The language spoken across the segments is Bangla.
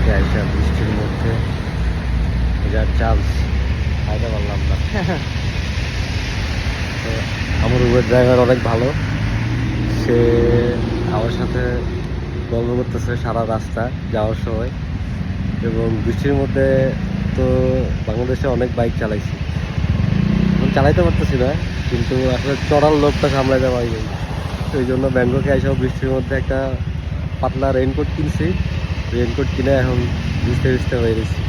ব্যাংককে আইসা বৃষ্টির মধ্যে যার চান্স খাইতে পারলাম না। তো আমার উবের ড্রাইভার অনেক ভালো, সে আমার সাথে গল্প করতেছে সারা রাস্তা যাওয়ার সময়। এবং বৃষ্টির মধ্যে তো বাংলাদেশে অনেক বাইক চালাইছি, এখন চালাইতে পারতেছি না, কিন্তু আসলে চড়ার লোকটা সামলাইতে পারি নাই। তো এই জন্য ব্যাংককে এসেও বৃষ্টির মধ্যে একটা পাতলা রেইনকোট কিনছি। রেইনকোট কিনে এখন ভিজতে ভিজতে হয়ে গেছি।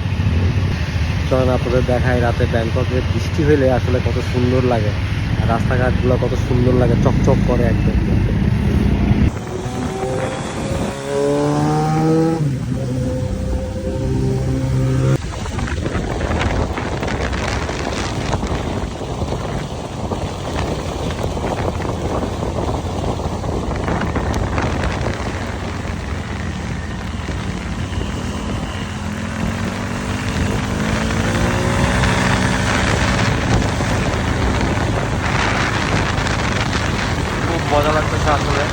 চলেন আপনাদের দেখায় রাতে ব্যাংককে বৃষ্টি হইলে আসলে কত সুন্দর লাগে, আর রাস্তাঘাটগুলো কত সুন্দর লাগে, চকচক করে একদম। খুব মজা লাগতেছে আসলে।